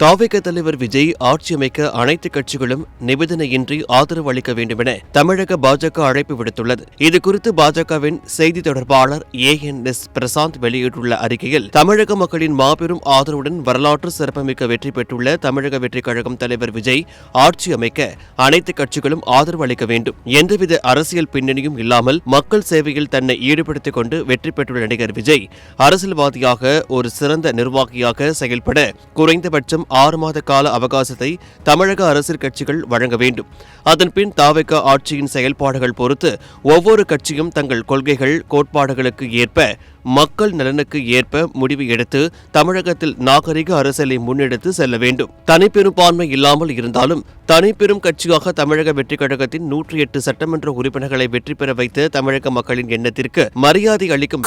தாவேக தலைவர் விஜய் ஆட்சி அமைக்க அனைத்து கட்சிகளும் நிபந்தனையின்றி ஆதரவு அளிக்க வேண்டும் என தமிழக பாஜக அழைப்பு விடுத்துள்ளது. இதுகுறித்து பாஜகவின் செய்தி தொடர்பாளர் ANS பிரசாந்த் வெளியிட்டுள்ள அறிக்கையில், தமிழக மக்களின் மாபெரும் ஆதரவுடன் வரலாற்று சிறப்புமிக்க வெற்றி பெற்றுள்ள தமிழக வெற்றிக் கழகம் தலைவர் விஜய் ஆட்சி அமைக்க அனைத்து கட்சிகளும் ஆதரவு அளிக்க வேண்டும். எந்தவித அரசியல் பின்னணியும் இல்லாமல் மக்கள் சேவையில் தன்னை ஈடுபடுத்திக் கொண்டு வெற்றி பெற்றுள்ள நடிகர் விஜய் அரசியல்வாதியாக ஒரு சிறந்த நிர்வாகியாக செயல்பட குறைந்தபட்சம் 6 மாத கால அவகாசத்தை தமிழக அரசியல் கட்சிகள் வழங்க வேண்டும். அதன்பின் தாவேக ஆட்சியின் செயல்பாடுகள் பொறுத்து ஒவ்வொரு கட்சியும் தங்கள் கொள்கைகள் கோட்பாடுகளுக்கு ஏற்ப மக்கள் நலனுக்கு ஏற்ப முடிவு எடுத்து தமிழகத்தில் நாகரிக அரசியலை முன்னெடுத்து செல்ல வேண்டும். தனிப்பெரும்பான்மை இல்லாமல் இருந்தாலும் தனிப்பெரும் கட்சியாக தமிழக வெற்றிக் கழகத்தின் 108 சட்டமன்ற உறுப்பினர்களை வெற்றி பெற வைத்த தமிழக மக்களின் எண்ணத்திற்கு மரியாதை அளிக்கும்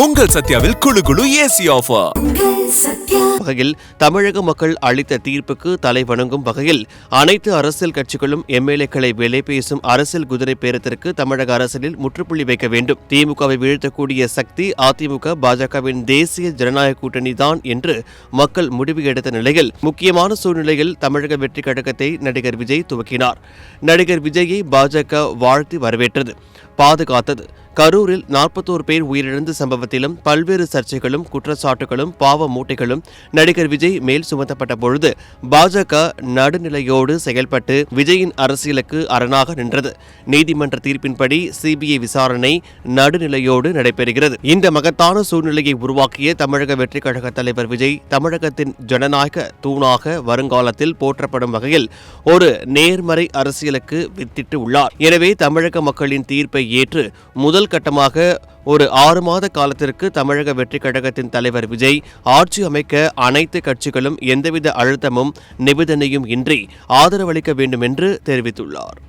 உங்கள் சத்யாவில் குளு குளு ஏசி ஆஃபர் வகையில் தமிழக மக்கள் அளித்த தீர்ப்புக்கு தலை வணங்கும் வகையில் அனைத்து அரசியல் கட்சிகளும் MLA-க்களை விலை பேசும் அரசியல் குதிரை பேரத்திற்கு தமிழக அரசியலில் முற்றுப்புள்ளி வைக்க வேண்டும். திமுகவை வீழ்த்தக்கூடிய சக்தி அதிமுக பாஜகவின் தேசிய ஜனநாயக கூட்டணி தான் என்று மக்கள் முடிவு எடுத்த நிலையில் முக்கியமான சூழ்நிலையில் தமிழக வெற்றிக் கழகத்தை நடிகர் விஜய் துவக்கினார். நடிகர் விஜயை பாஜக வாழ்த்தி வரவேற்றது, பாதுகாத்தது. கரூரில் 41 பேர் உயிரிழந்த சம்பவத்திலும் பல்வேறு சர்ச்சைகளும் குற்றச்சாட்டுகளும் பாவ மூட்டைகளும் நடிகர் விஜய் மேல் சுமத்தப்பட்ட பொழுது பாஜக நடுநிலையோடு செயல்பட்டு விஜயின் அரசியலுக்கு அரணாக நின்றது. நீதிமன்ற தீர்ப்பின்படி CBI விசாரணை நடுநிலையோடு நடைபெறுகிறது. இந்த மகத்தான சூழ்நிலையை உருவாக்கிய தமிழக வெற்றிக் கழக தலைவர் விஜய் தமிழகத்தின் ஜனநாயக தூணாக வருங்காலத்தில் போற்றப்படும் வகையில் ஒரு நேர்மறை அரசியலுக்கு வித்திட்டு உள்ளார். எனவே தமிழக மக்களின் தீர்ப்பை ஏற்று முதல் கட்டமாக ஒரு 6 மாத காலத்திற்கு தமிழக வெற்றிக் கழகத்தின் தலைவர் விஜய் ஆட்சி அமைக்க அனைத்து கட்சிகளும் எந்தவித அழுத்தமும் நிபந்தனையும் இன்றி ஆதரவளிக்க வேண்டும் என்று தெரிவித்துள்ளார்.